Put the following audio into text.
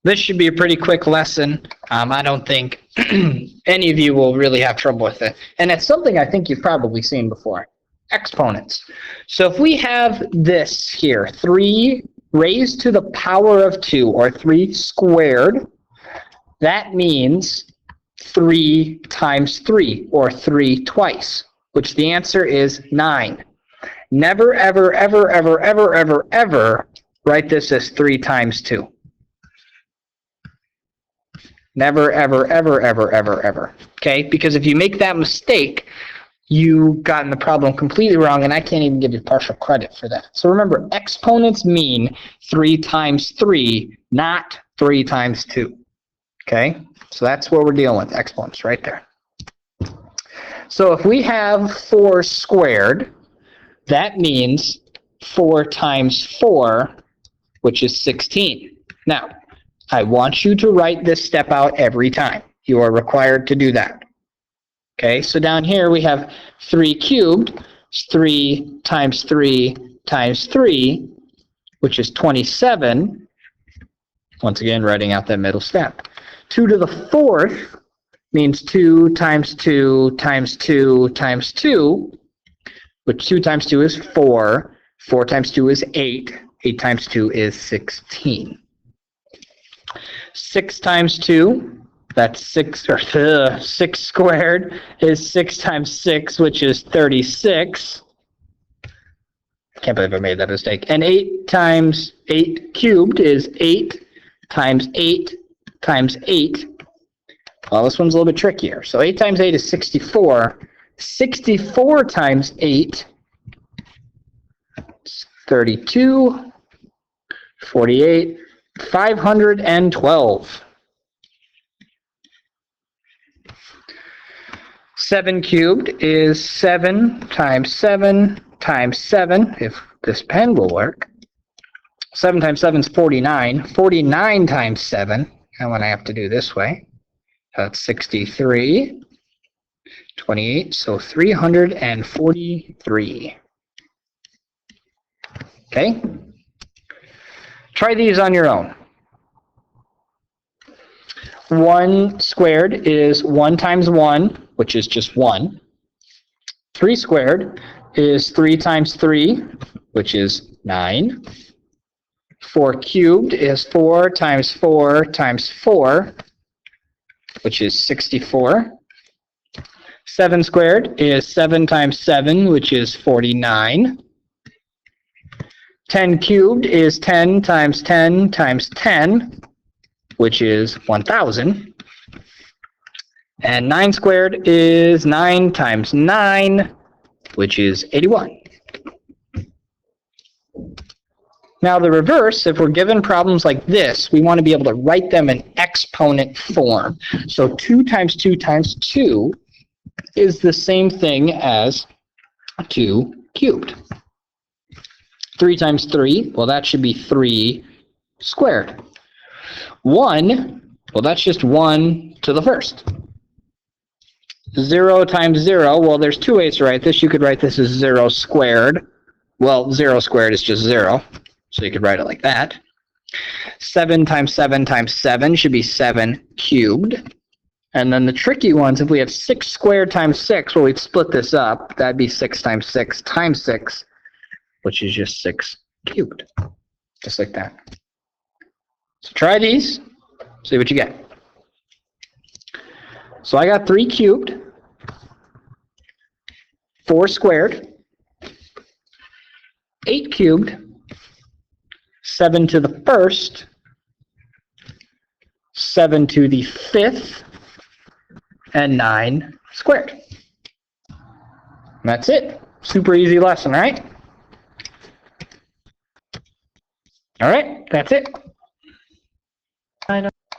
This should be a pretty quick lesson. I don't think any of you will really have trouble with it. And it's something I think you've probably seen before. Exponents. So if we have this here, 3 raised to the power of 2, or 3 squared, that means 3 times 3, or 3 twice, which the answer is 9. Never, ever, ever, ever, ever, ever, ever write this as 3 times 2. Never, ever, ever, ever, ever, ever. Okay? Because if you make that mistake, you've gotten the problem completely wrong, and I can't even give you partial credit for that. So remember, exponents mean 3 times 3, not 3 times 2. Okay? So that's what we're dealing with, exponents right there. So if we have 4 squared, that means 4 times 4, which is 16. Now, I want you to write this step out every time. You are required to do that. Okay, so down here we have 3 cubed, 3 times 3 times 3, which is 27. Once again, writing out that middle step. 2 to the 4th means 2 times 2 times 2 times 2, which 2 times 2 is 4. 4 times 2 is 8. 8 times 2 is 16. 6 times 2, that's 6, or 6 squared is 6 times 6, which is 36. Can't believe I made that mistake. And 8 times 8 cubed is 8 times 8 times 8. Well, this one's a little bit trickier. So 8 times 8 is 64. 64 times 8 is 32, 48, 512. 7 cubed is 7 times 7 times 7, if this pen will work. 7 times 7 is 49. 49 times 7, and when I have to do this way, that's 63, 28, so 343. Okay? Try these on your own. 1 squared is 1 times 1, which is just 1. 3 squared is 3 times 3, which is 9. 4 cubed is 4 times 4 times 4, which is 64. 7 squared is 7 times 7, which is 49. 10 cubed is 10 times 10 times 10, which is 1,000. And 9 squared is 9 times 9, which is 81. Now the reverse, if we're given problems like this, we want to be able to write them in exponent form. So 2 times 2 times 2 is the same thing as 2 cubed. 3 times 3, well, that should be 3 squared. 1, well, that's just 1 to the first. 0 times 0, well, there's 2 ways to write this. You could write this as 0 squared. Well, 0 squared is just 0, so you could write it like that. 7 times 7 times 7 should be 7 cubed. And then the tricky ones, if we have 6 squared times 6, well, we'd split this up. That'd be 6 times 6 times 6, which is just 6 cubed. Just like that. So try these, see what you get. So I got 3 cubed, 4 squared, 8 cubed, 7 to the first, 7 to the fifth, and 9 squared. And that's it. Super easy lesson, right? All right, that's it.